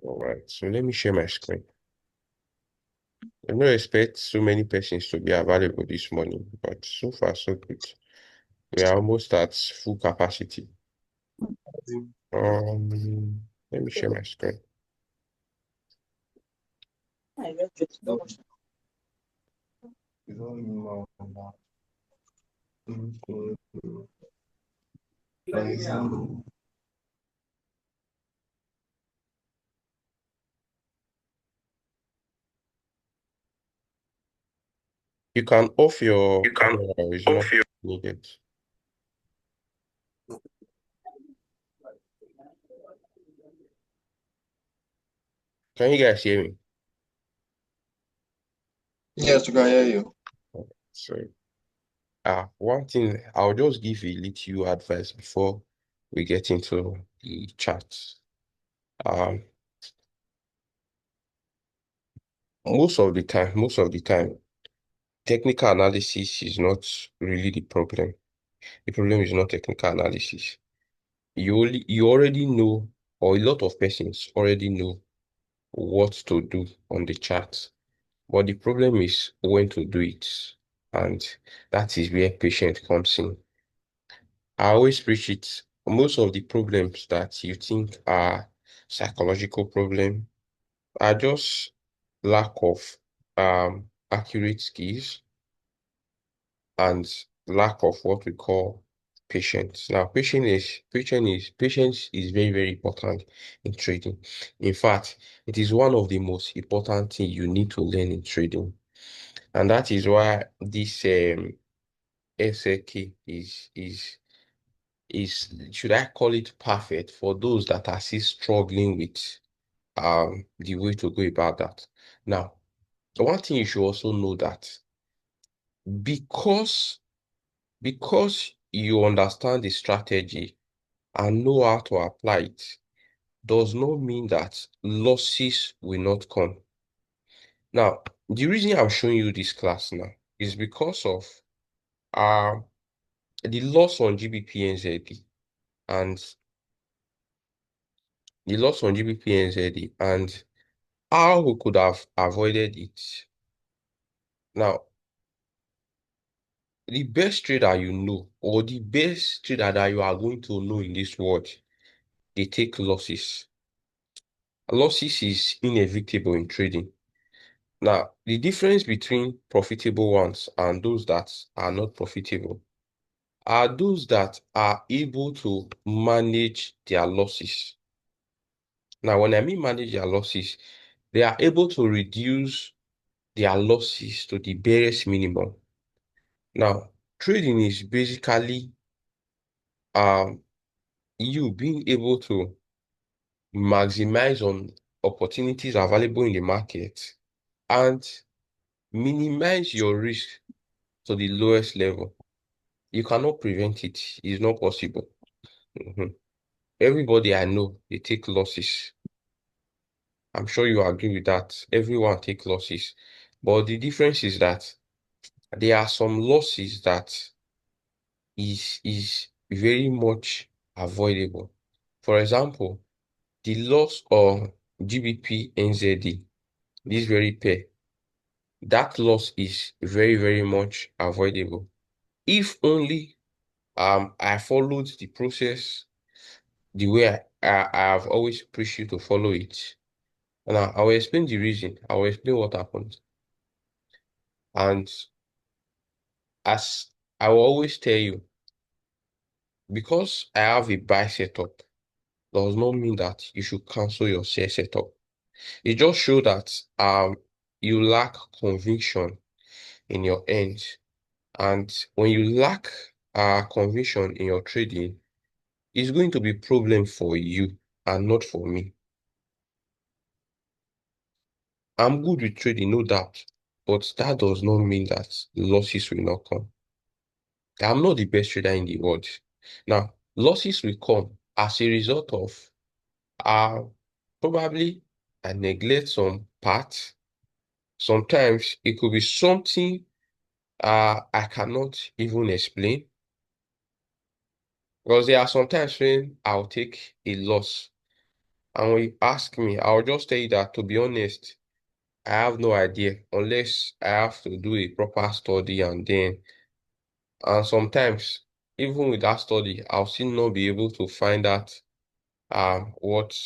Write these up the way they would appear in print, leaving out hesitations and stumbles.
All right, so let me share my screen. I don't expect so many persons to be available this morning, but so far so good. We are almost at full capacity. Let me share my screen. You can off your You can camera, it's not off your. needed. Can you guys hear me? Yes, we can hear you. So, one thing, I'll just give a little advice before we get into the chat. Um, most of the time, technical analysis is not really the problem. The problem is not technical analysis. You already know, or a lot of persons already know what to do on the chart. But the problem is when to do it. And that is where patience comes in. I always preach it. Most of the problems that you think are psychological problem are just lack of accurate skills and lack of what we call patience. Now, patience is very, very important in trading. In fact, it is one of the most important things you need to learn in trading. And that is why this SLK is should I call it perfect for those that are still struggling with the way to go about that. Now, one thing you should also know that because you understand the strategy and know how to apply it does not mean that losses will not come. Now, the reason I'm showing you this class now is because of um the loss on GBP NZD and and how we could have avoided it. Now, the best trader you know, or the best trader that you are going to know in this world, they take losses. Losses is inevitable in trading. Now, the difference between profitable ones and those that are not profitable are those that are able to manage their losses. Now, when I mean manage their losses, they are able to reduce their losses to the barest minimum. Now, trading is basically um you being able to maximize on opportunities available in the market and minimize your risk to the lowest level. You cannot prevent it. It's not possible. Mhm. Everybody I know, they take losses. I'm sure you agree with that. Everyone take losses. But the difference is that there are some losses that is very much avoidable. For example, the loss of GBP NZD, this very pair, that loss is very, very much avoidable. If only I followed the process the way I have always preached you to follow it. And I will explain the reason. I will explain what happened. And as I will always tell you, because I have a buy setup does not mean that you should cancel your sell setup. It just shows that you lack conviction in your ends. And when you lack conviction in your trading, it's going to be a problem for you and not for me. I'm good with trading, no doubt, but that does not mean that losses will not come. I'm not the best trader in the world. Now, losses will come as a result of uh, probably I neglect some parts. Sometimes it could be something I cannot even explain. Because there are sometimes when I'll take a loss And when you ask me, I'll just tell you that, to be honest, I have no idea unless I have to do a proper study, and sometimes even with that study, I'll still not be able to find out what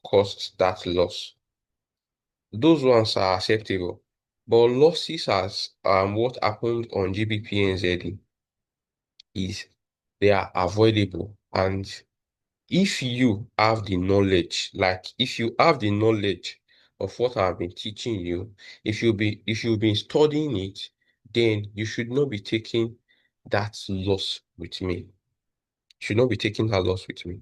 caused that loss. Those ones are acceptable. But losses as what happened on GBP NZD is they are avoidable. And if you have the knowledge, like if you have the knowledge of what I've been teaching you, if you've been studying it, then you should not be taking that loss with me. Should not be taking that loss with me.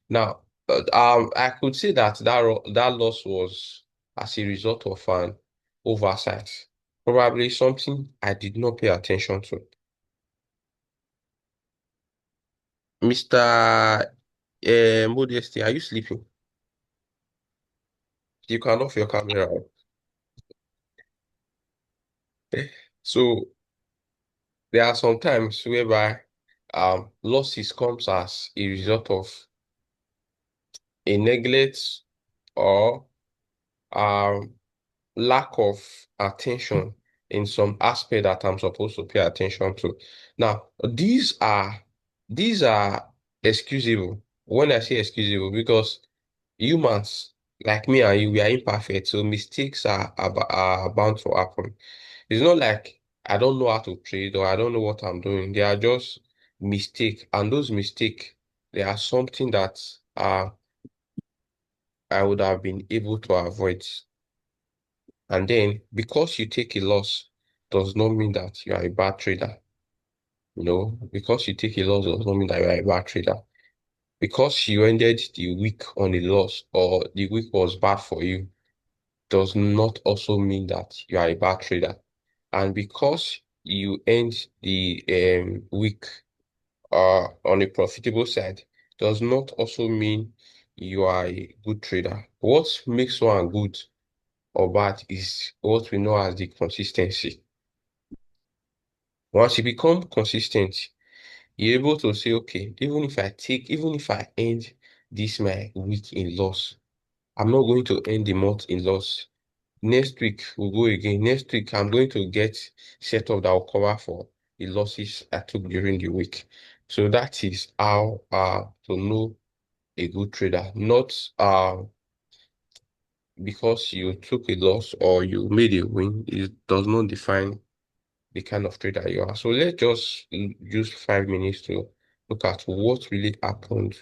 Now, I could say that that loss was as a result of an oversight, probably something I did not pay attention to. Mr. Modesty, are you sleeping? You can off your camera. So there are some times whereby losses comes as a result of a neglect or um lack of attention in some aspect that I'm supposed to pay attention to. Now, these are excusable. When I say excusable, because humans like me and you, we are imperfect, so mistakes are bound to happen. It's not like I don't know how to trade or I don't know what I'm doing. They are just mistake, and those mistake, they are something that I would have been able to avoid. And then because you take a loss does not mean that you are a bad trader. Because you take a loss does not mean that you are a bad trader. Because you ended the week on a loss or the week was bad for you does not also mean that you are a bad trader. And because you end the week on a profitable side does not also mean you are a good trader. What makes one good or bad is what we know as the consistency. Once you become consistent, you're able to say, okay, even if I end this my week in loss, I'm not going to end the month in loss. Next week we'll go again. Next week I'm going to get set up that will cover for the losses I took during the week. So that is how to know a good trader, not because you took a loss or you made a win, it does not define the kind of trader you are. So let's just use 5 minutes to look at what really happened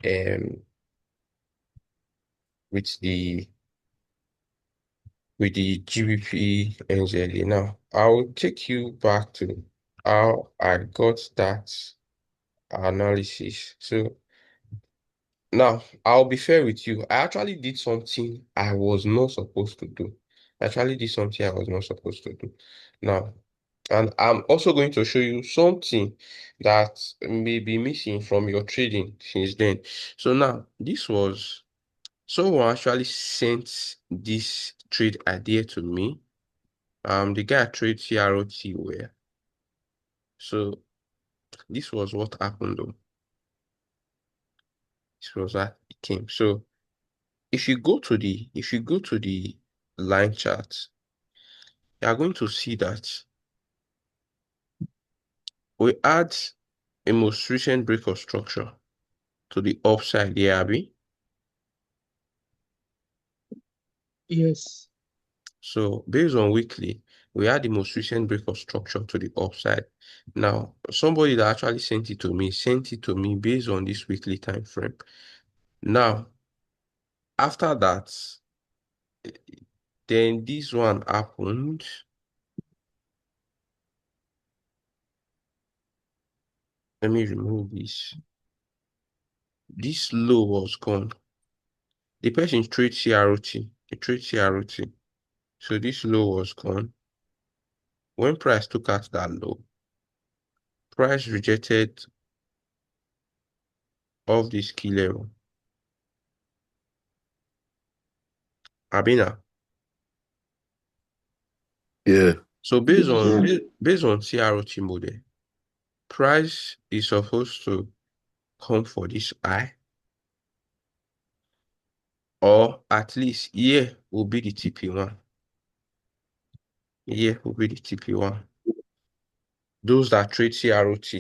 um with the GBP NZD. Now I'll take you back to how I got that analysis. So now I'll be fair with you. I actually did something I was not supposed to do. I actually did something I was not supposed to do. Now, and I'm also going to show you something that may be missing from your trading since then. So now, this was someone actually sent this trade idea to me. The guy trade CROT where. So this was what happened though. This was that it came. So if you go to the line chart, you are going to see that we add a most recent break of structure to the upside here, Abby. Yes. So based on weekly, we add the most recent break of structure to the upside. Now, somebody that actually sent it to me based on this weekly time frame. Now, after that, then this one happened. Let me remove this. This low was gone. The person trade CROT. He trade CROT. So this low was gone. When price took out that low, price rejected off this key level. Abina. Yeah. So based on CROT model, price is supposed to come for this high or at least here will be the TP1. Here will be the TP1. Those that trade CROT.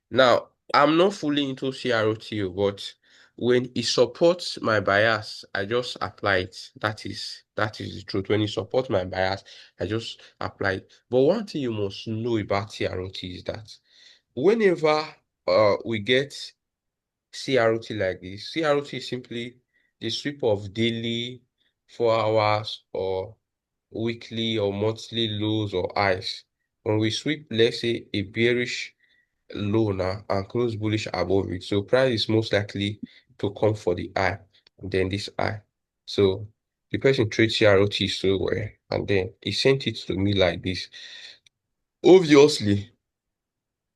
Now, I'm not fully into CROT, but when it supports my bias, I just apply it. That is the truth. When it supports my bias, I just apply it. But one thing you must know about CROT is that whenever we get CROT like this, CROT is simply the sweep of daily, 4 hours, or weekly or monthly lows or highs. When we sweep, let's say, a bearish low now and close bullish above it, so price is most likely to come for the high and then this high. So the person trades CROT so well, and then he sent it to me like this. Obviously,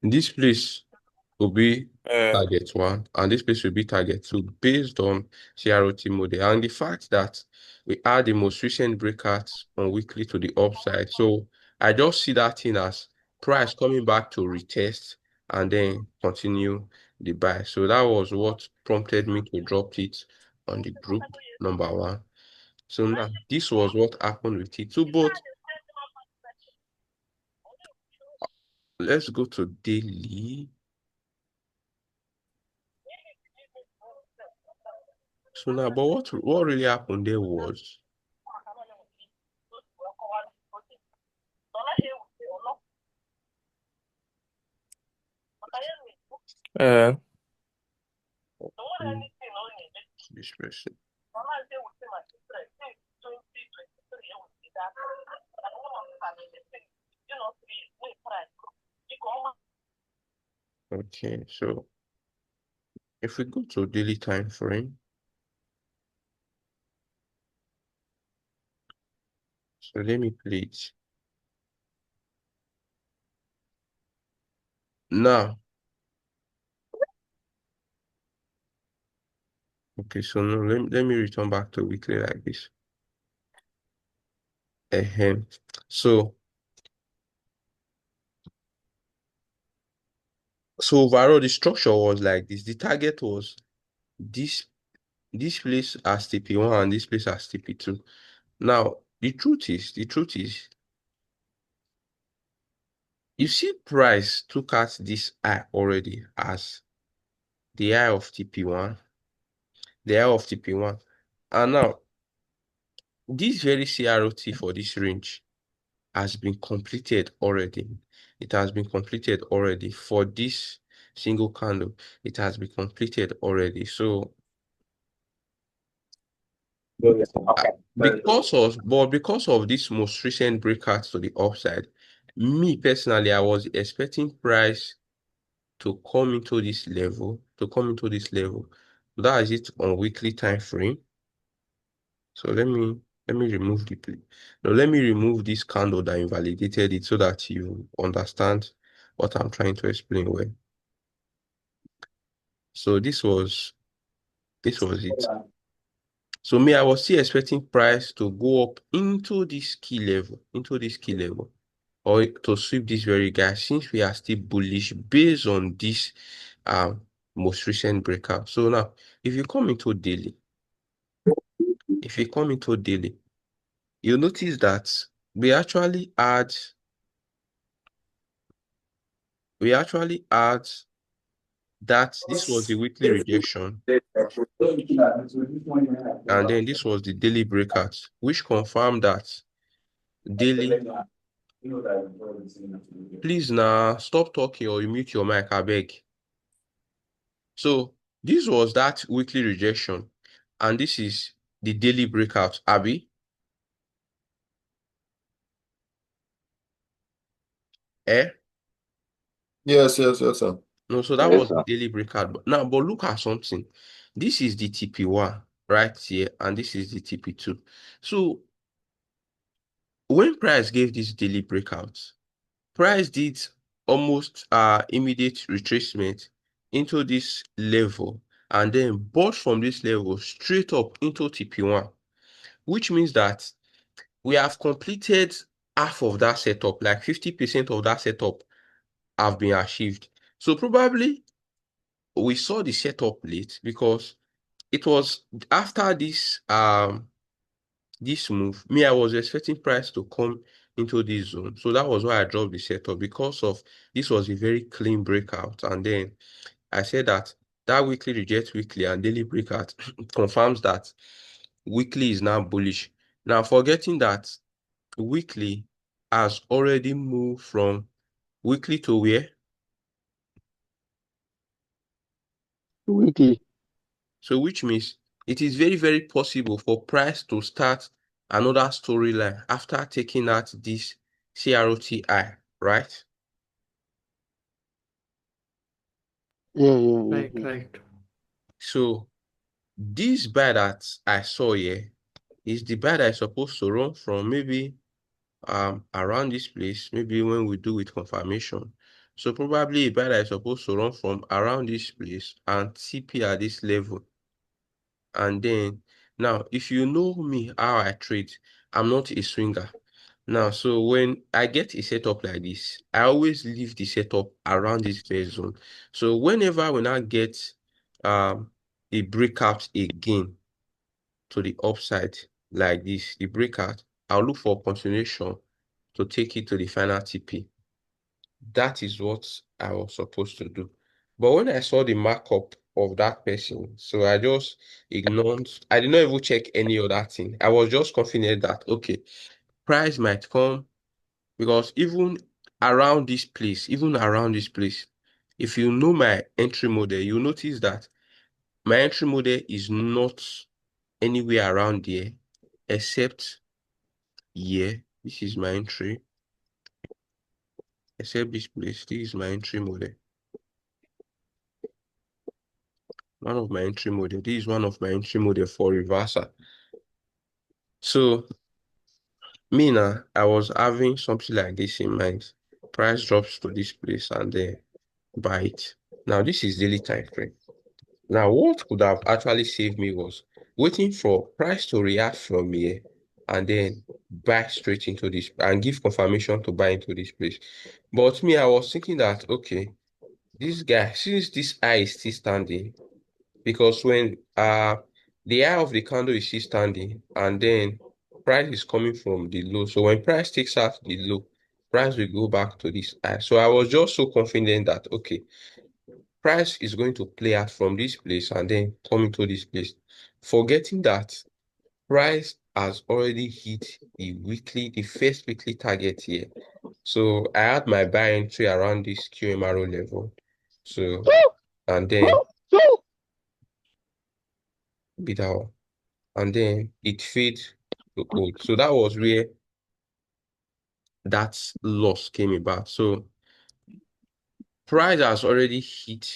this place will be target one, and this place will be target two based on CROT model and the fact that we add the most recent breakouts on weekly to the upside. So I just see that thing as price coming back to retest and then continue the buy. So that was what prompted me to drop it on the group number one. So now this was what happened with it. So but let's go to daily. So now, but what really happened there was this person. Okay, so if we go to daily time frame, so let me play it. Now, okay, so now let me return back to weekly like this. Ahem. So overall the structure was like this. The target was this place as TP1 and this place as TP2. Now, the truth is, you see price took out this high already as the high of TP1, the high of TP1. And now, this very CROT for this range has been completed already. It has been completed already for this single candle. It has been completed already. So because of this most recent breakout to the upside, me personally, I was expecting price to come into this level, That is it on weekly time frame. So let me remove the play. Now let me remove this candle that invalidated it so that you understand what I'm trying to explain well. So this was it. So me, I was still expecting price to go up into this key level, or to sweep this very guy, since we are still bullish based on this most recent breakout. So now, if you come into daily, you notice that we actually add that this was the weekly rejection, and then this was the daily breakout, which confirmed that daily. Please now stop talking or you mute your mic, I beg. So this was that weekly rejection, and this is the daily breakout, Abby. Eh? Yes, yes, yes, sir. No, so that was the daily breakout. But look at something. This is the TP1 right here, and this is the TP2. So when price gave this daily breakout, price did almost immediate retracement into this level and then bought from this level straight up into TP1, which means that we have completed half of that setup, like 50% of that setup have been achieved. So probably we saw the setup late because it was after this move, me, I was expecting price to come into this zone. So that was why I dropped the setup because of this was a very clean breakout. And then I said that weekly reject weekly and daily breakout confirms that weekly is now bullish. Now, forgetting that weekly has already moved from weekly to where? Weekly. So which means it is very, very possible for price to start another storyline after taking out this CROTI, right? Yeah. Right, right. So this buy that I saw here is the buy that is supposed to run from maybe around this place, maybe when we do with confirmation. So probably a buy that is supposed to run from around this place and TP at this level. And then now, if you know me, how I trade, I'm not a swinger. Now, so when I get a setup like this, I always leave the setup around this first zone. So when I get a breakout again to the upside like this, the breakout, I'll look for continuation to take it to the final TP. That is what I was supposed to do. But when I saw the markup of that person, so I just ignored, I did not even check any other thing. I was just confident that, okay, price might come because even around this place, if you know my entry model, you notice that my entry model is not anywhere around there except here. This is my entry, except this place. This is my entry model. One of my entry model. This is one of my entry model for reversal. So me now, I was having something like this in mind. Price drops to this place and then buy it. Now this is daily time frame. Now what could have actually saved me was waiting for price to react from here and then buy straight into this and give confirmation to buy into this place. But me, I was thinking that okay, this guy, since this eye is still standing, because when the eye of the candle is still standing and then price is coming from the low. So when price takes out the low, price will go back to this eye. So I was just so confident that okay, price is going to play out from this place and then come into this place. Forgetting that price has already hit the first weekly target here. So I had my buy entry around this QMRO level. So and then bid out. And then it fades to old. So that was where that loss came about. So price has already hit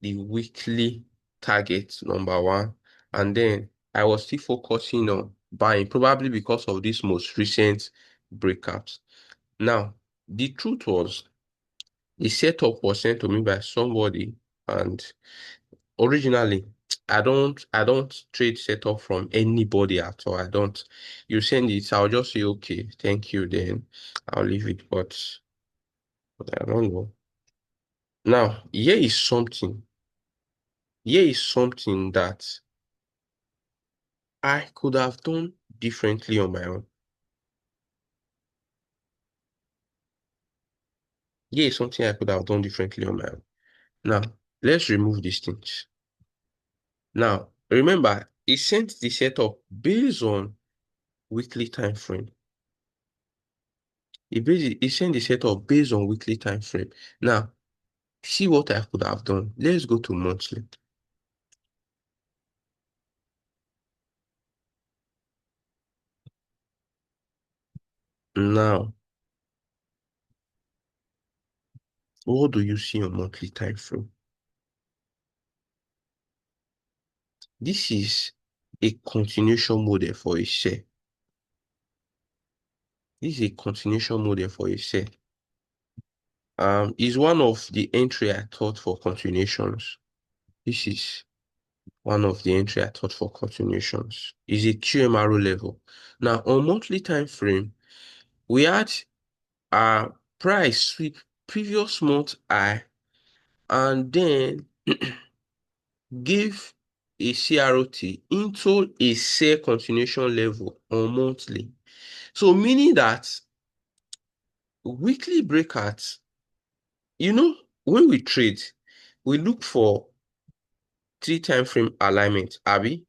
the weekly target, number one. And then I was still focusing on buying, probably because of this most recent breakups. Now, the truth was the setup was sent to me by somebody, and originally I don't trade setup from anybody at all. I don't. You send it, I'll just say okay, thank you, then I'll leave it. But I don't know. Now, here is something. Here is something that I could have done differently on my own. Here is something I could have done differently on my own. Now, let's remove these things. Now, remember, he sent the setup based on weekly time frame. He sent the setup based on weekly time frame. Now, see what I could have done. Let's go to monthly. Now, what do you see on monthly time frame? This is a continuation model for a share. This is a continuation model for a share. Is one of the entry I thought for continuations. This is one of the entry I thought for continuations. Is a QMRO level. Now, on monthly time frame, we had our price sweep previous month high and then give a CROT into a sell continuation level on monthly. So meaning that weekly breakouts, when we trade, we look for 3 time frame alignment, Abi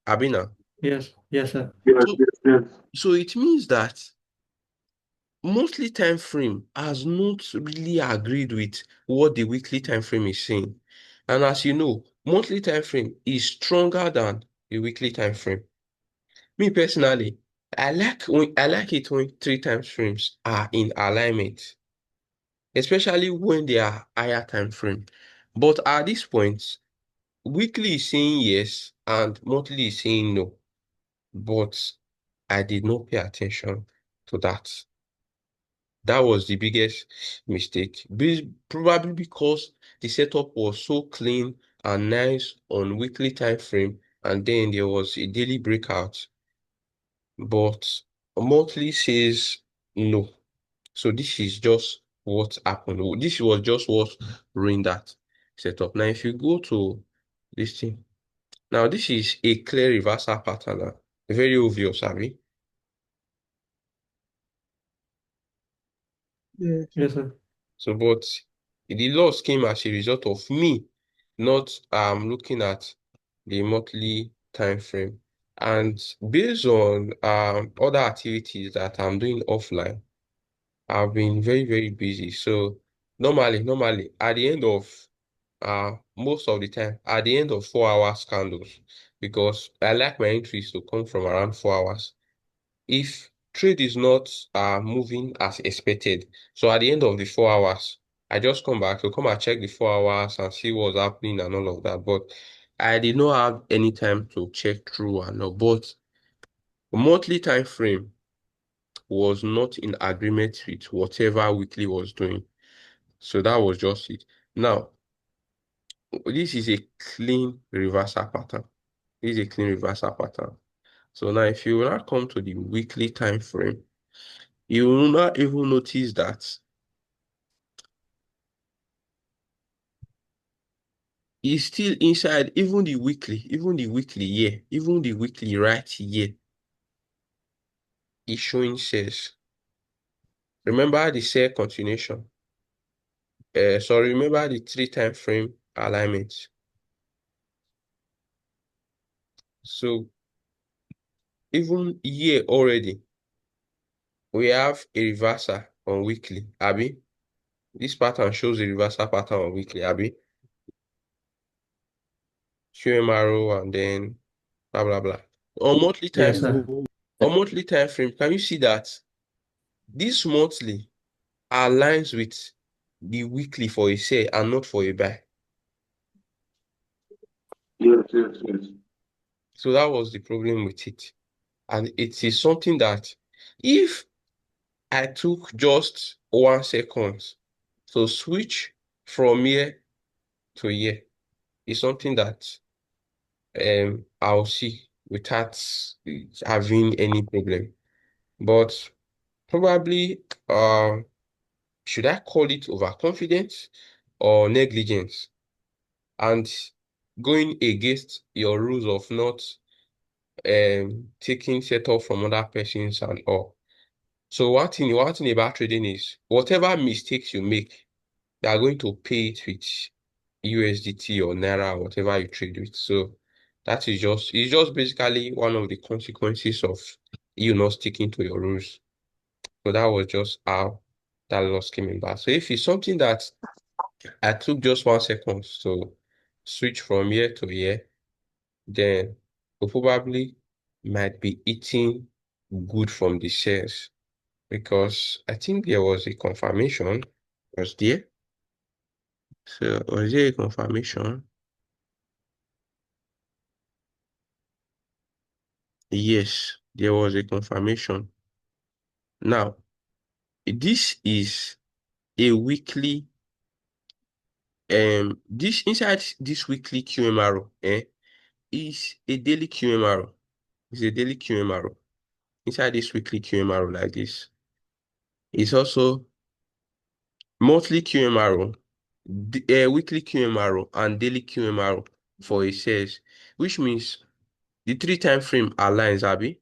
now. Yes. Yes, sir. Yes, So, yes, yes. so it means that monthly time frame has not really agreed with what the weekly time frame is saying. And as you know, monthly time frame is stronger than the weekly time frame. Me personally, I like it when 3 time frames are in alignment, especially when they are higher time frame. But at this point, weekly is saying yes and monthly is saying no. But I did not pay attention to that. That was the biggest mistake. Probably because the setup was so clean and nice on weekly time frame, and then there was a daily breakout. But monthly says no. So this is just what happened. This was just what ruined that setup. Now, if you go to this thing, now this is a clear reversal pattern now. Very obvious, Abby. Yeah. Yes, sir. So, but the loss came as a result of me not looking at the monthly time frame. And based on other activities that I'm doing offline, I've been very, very busy. So normally at the end of most of the time, at the end of 4 hours candles, because I like my entries to come from around 4 hours. If trade is not moving as expected, so at the end of the 4 hours, I just come back to come and check the 4 hours and see what's happening and all of that. But I did not have any time to check through and all. But monthly time frame was not in agreement with whatever weekly was doing. So that was just it. Now, this is a clean reversal pattern. This is a clean reversal pattern. So now if you now come to the weekly time frame, you will not even notice that it's still inside even the weekly here, even the weekly right here is showing shares. Remember the sell continuation. Sorry, remember the 3 time frame alignment. So even here already, we have a reversal on weekly, Abby. This pattern shows a reversal pattern on weekly, Abby. QMRO and then blah blah blah. On monthly Yes, time, sir. on monthly time frame, can you see that this monthly aligns with the weekly for a sell and not for a buy? Yes, yes, yes. So that was the problem with it. And it is something that if I took just 1 second to switch from here to here, it's something that I'll see without having any problem. But probably should I call it overconfidence or negligence? And going against your rules of not taking setup from other persons and all. So one thing about trading is whatever mistakes you make, you are going to pay it with USDT or Naira or whatever you trade with. So that is just basically one of the consequences of you not sticking to your rules. So that was just how that loss came about. So if it's something that I took just 1 second to switch from here to here, then we probably might be eating good from the shares because I think there was a confirmation. Was there? So was there a confirmation? Yes, there was a confirmation. Now, this is a weekly, this inside this weekly QMRO, is a daily QMRO. It's a daily QMRO. Inside this weekly QMRO like this. It's also monthly QMRO. weekly QMRO and daily QMRO for a sales, which means the 3-time frame aligns, Abby.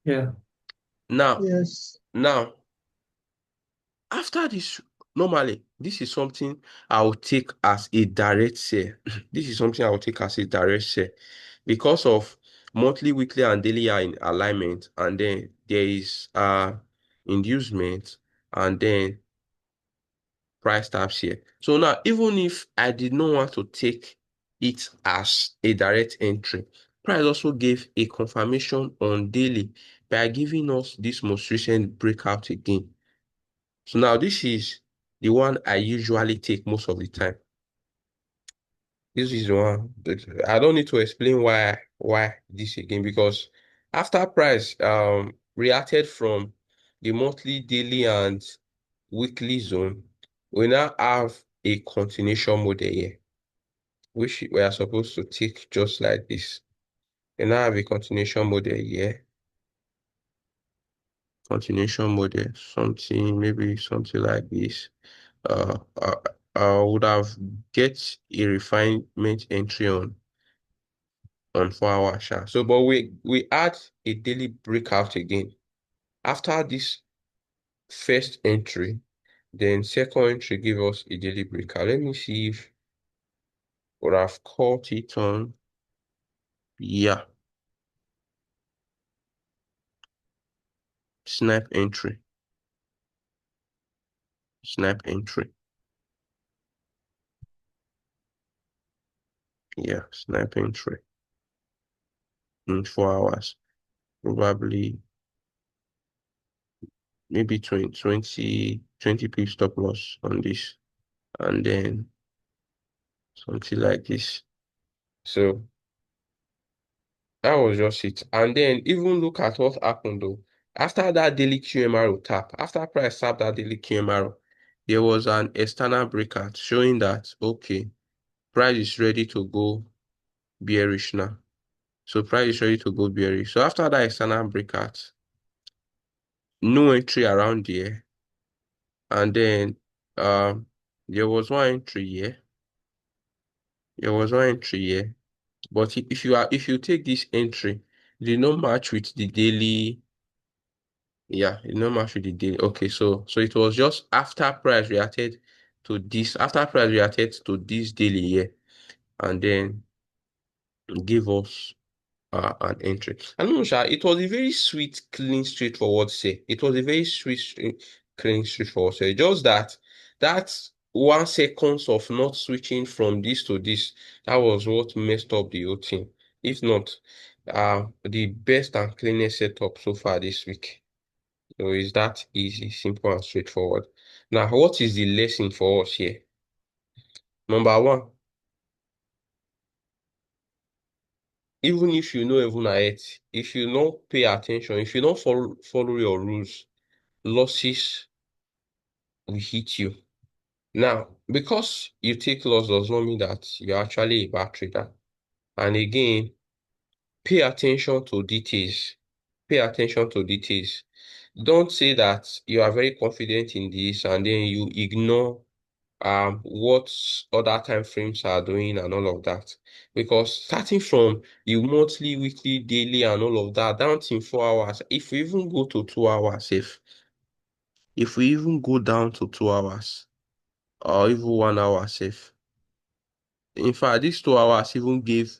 Yeah. Now, Yes. now, after this, normally, this is something I will take as a direct sale. This is something I will take as a direct sale because of monthly, weekly, and daily are in alignment, and then there is inducement, and then price tabs here. So now, even if I did not want to take it as a direct entry, price also gave a confirmation on daily by giving us this most recent breakout again. So now this is the one I usually take most of the time. This is the one that I don't need to explain why this again, because after price reacted from the monthly, daily, and weekly zone, we now have a continuation model here, which we are supposed to take just like this. We now have a continuation model here. Continuation model, something, maybe something like this. Uh, uh, I would have get a refinement entry on 4 hour chart. So, but we add a daily breakout again. After this first entry, then second entry give us a daily breakout. Let me see if would have caught it on. Yeah, snap entry, snap entry. Yeah, snap entry in 4 hours. Probably maybe 20 pips stop loss on this, and then something like this. So that was just it. And then even look at what happened though. After that daily QMRO tap, after price tapped that daily QMRO, there was an external breakout showing that okay, price is ready to go bearish now. So price is ready to go bearish. So after that external breakout, no entry around here. And then there was one entry here. There was one entry here. But if you take this entry, it did not match with the daily. Yeah, it did not match with the daily. Okay, so it was just after price reacted to this, after price reacted to this daily here, and then give us an entry. I don't know, Sha, it was a very sweet, clean, straightforward say. It was a very sweet, clean, straightforward say. Just that 1 seconds of not switching from this to this, that was what messed up the whole thing. If not, the best and cleanest setup so far this week. So it's that easy, simple, and straightforward. Now, what is the lesson for us here? Number one, even if you know even ahead, if you don't pay attention, if you don't follow your rules, losses will hit you. Now, because you take loss does not mean that you're actually a bad trader. And again, pay attention to details. Pay attention to details. Don't say that you are very confident in this and then you ignore what other time frames are doing and all of that. Because starting from the monthly, weekly, daily, and all of that down to 4 hours, if we even go to 2 hours, if we even go down to 2 hours or even 1 hour safe. In fact, these 2 hours even gave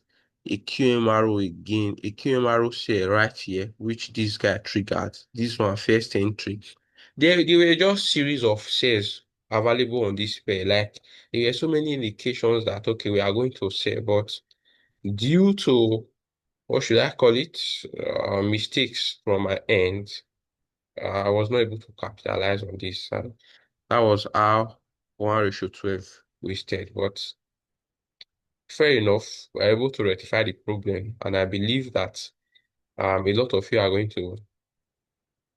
a QMRO again, a QMRO share right here, which this guy triggered. This one first entry. There were just series of shares available on this pair. Like there were so many indications that okay, we are going to sell, but due to what should I call it? Mistakes from my end, I was not able to capitalize on this. That was how 1:12 wasted. But fair enough, we're able to rectify the problem, and I believe that a lot of you are going to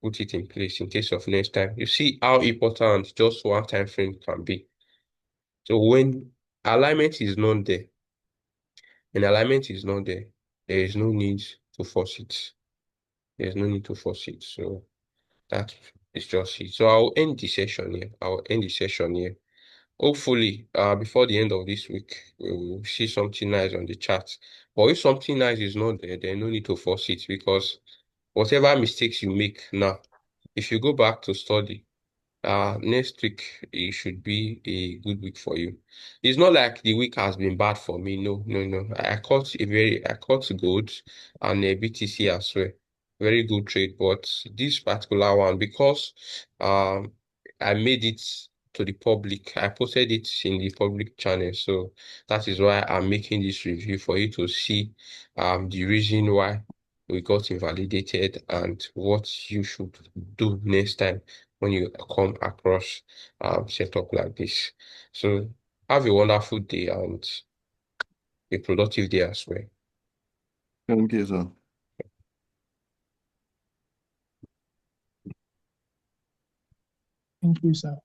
put it in place in case of next time. You see how important just one time frame can be. So when alignment is not there, and alignment is not there, there is no need to force it. There's no need to force it. So that It's just it. So I'll end the session here. I'll end the session here. Hopefully, before the end of this week, we will see something nice on the chat. But if something nice is not there, then no need to force it, because whatever mistakes you make now, if you go back to study, next week it should be a good week for you. It's not like the week has been bad for me. No, no, no. I caught gold and a BTC as well. Very good trade. But this particular one, because I made it to the public, I posted it in the public channel. So that is why I'm making this review, for you to see the reason why we got invalidated and what you should do next time when you come across setup like this. So have a wonderful day and a productive day as well. Thank you, sir. Thank you, sir.